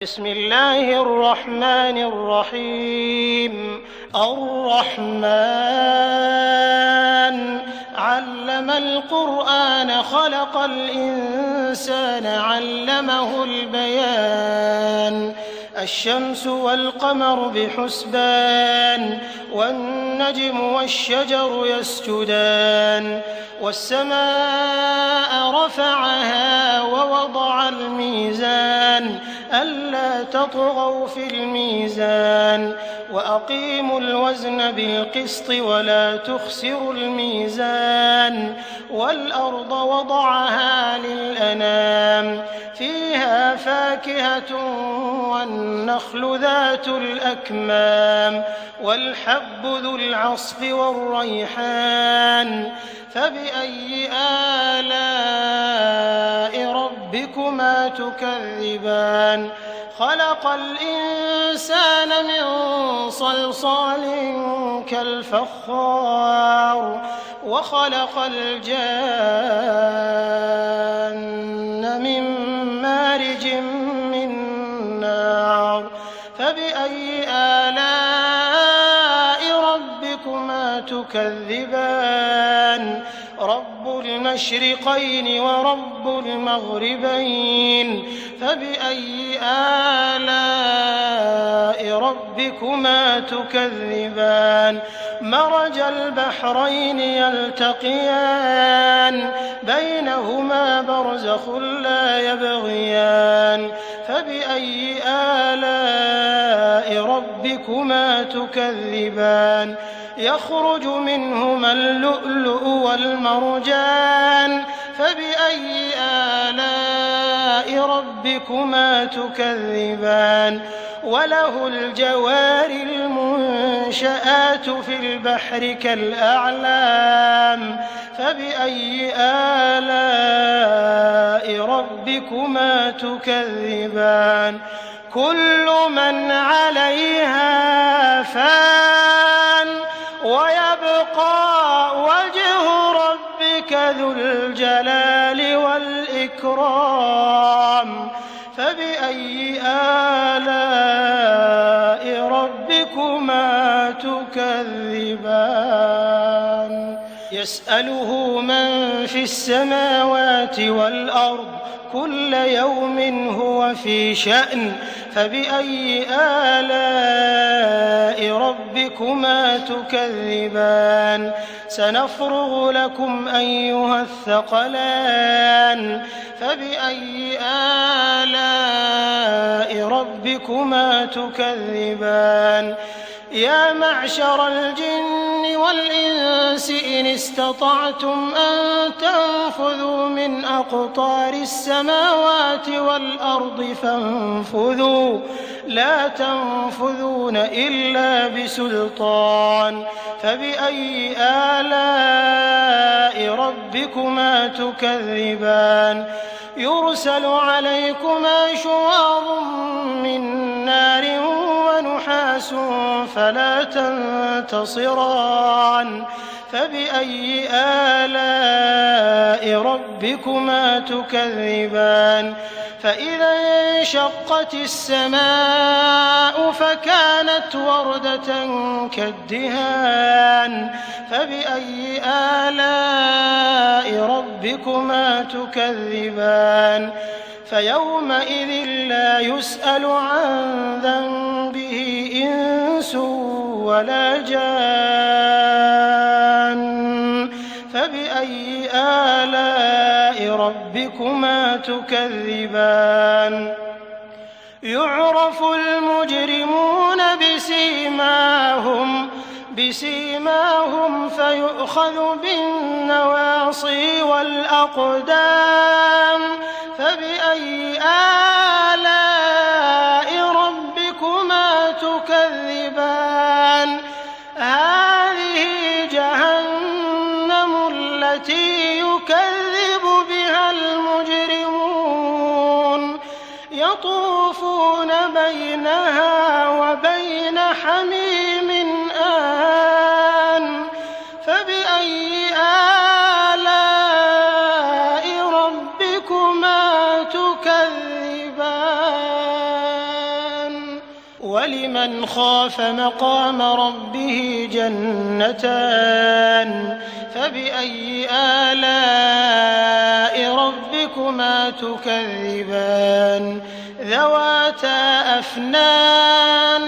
بسم الله الرحمن الرحيم. الرحمن علم القرآن خلق الإنسان علمه البيان. الشمس والقمر بحسبان والنجم والشجر يسجدان والسماء رفعها ووضع الميزان ألا تطغوا في الميزان وأقيموا الوزن بالقسط ولا تخسروا الميزان والأرض وضعها للأنام فيها فاكهة والنخل ذات الأكمام والحب ذو العصف والريحان فبأي آلاء ربكما تكذبان. خلق الإنسان من صلصال كالفخار وخلق الجان من مارج من نار فبأي آلاء ربكما تكذبان. رب المشرقين ورب المغربين فبأي آلاء ربكما تكذبان. مرج البحرين يلتقيان بينهما برزخ لا يبغيان فبأي آلاء ربكما تكذبان. يخرج منهما اللؤلؤ والمرجان فبأي آلاء ربكما تكذبان. وله الجوار المنشآت في البحر كالأعلام فبأي آلاء ربكما تكذبان. كل من عليها فان ويبقى وجه ربك ذو الجلال والإكرام فبأي آلاء ربكما تكذبان. يسأله من في السماوات والأرض كل يوم هو في شأن فبأي آلاء ربكما تكذبان. سنفرغ لكم أيها الثقلان فبأي آلاء ربكما تكذبان. يا معشر الجن والإنس إن استطعتم أن تنفذوا من أقطار السماوات والأرض فانفذوا لا تنفذون إلا بسلطان فبأي آلاء ربكما تكذبان. يرسل عليكما شواظ من نار ونحاس فلا تنتصران فبأي آلاء ربكما تكذبان. فإذا انشقت السماء فكانت وردة كالدهان فبأي آلاء ربكما تكذبان. فيومئذ لا يسأل عن ذنبه إنس ولا جان فبأي آلاء ربكما تكذبان. يعرف المجرمون بسيماهم فيؤخذ بالنواصي والأقدام فبأي آلاء ربكما تكذبان. هذه جهنم التي يكذب بها المجرمون يطوفون بينها وبين حميم آن فبأي آلاء ولمن خاف مقام ربه جنتان فبأي آلاء ربكما تكذبان ذواتا أفنان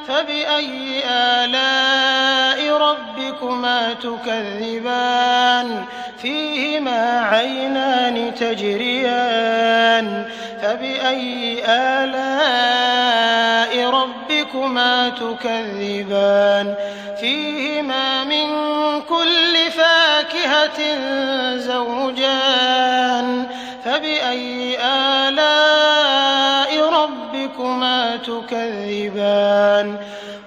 فبأي آلاء ربكما تكذبان فيهما عينان تجريان فبأي آلاء ربكما تكذبان فيهما من كل فاكهة زوجان فبأي آلاء ربكما تكذبان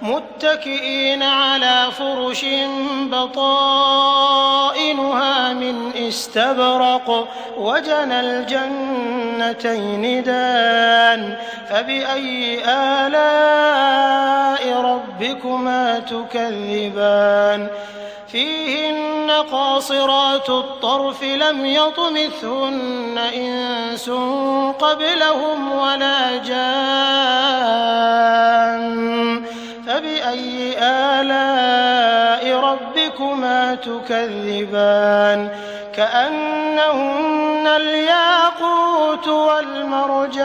متكئين على فرش بطائنها من استبرق وجنى الجنتين دان فبأي آلاء ربكما تكذبان فيهن قاصرات الطرف لم يطمثهن إنس قبلهم ولا جان فبأي آلاء ربكما تكذبان كأنهن الياقوت والمرجان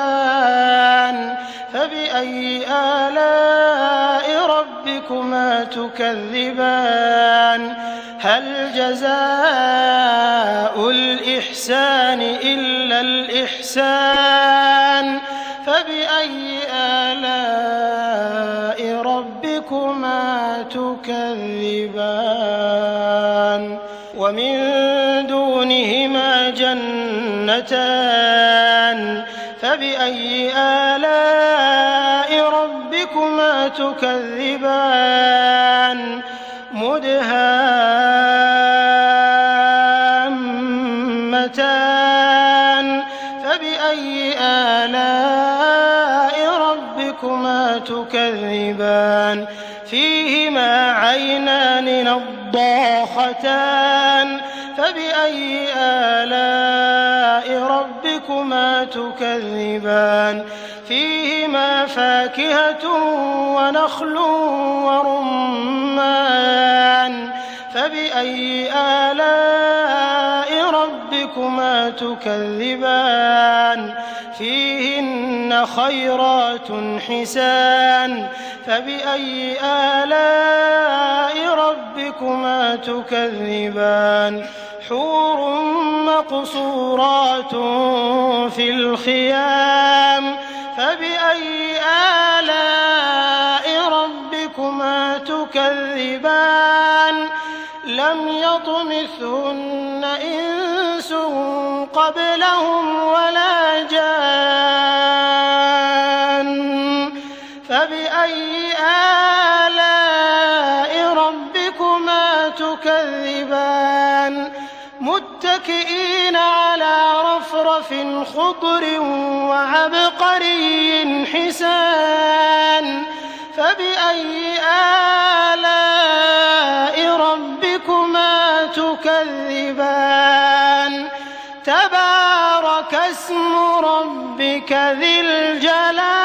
فبأي آلاء ربكما تكذبان هل جزاء الإحسان إلا الإحسان فبأي آلاء ربكما تكذبان ومن دونهما جنتان فبأي آلاء ربكما تكذبان مدهامتان فبأي آلاء ربكما تكذبان فيهما عينان نضاختان فبأي آلاء ربكما تكذبان فيهما فاكهة ونخل ورمان فبأي آلاء ربكما تكذبان فيهن خيرات حسان فبأي آلاء ربكما تكذبان حور مقصورات في الخيام فبأي آلاء ربكما تكذبان لم يطمثهن إنس قبلهم ولا جان فبأي آلاء ربكما تكذبان متكئين على رفرف خضر وعبقري حسان فبأي آلاء ربكما تكذبان تبارك اسم ربك ذي الجلال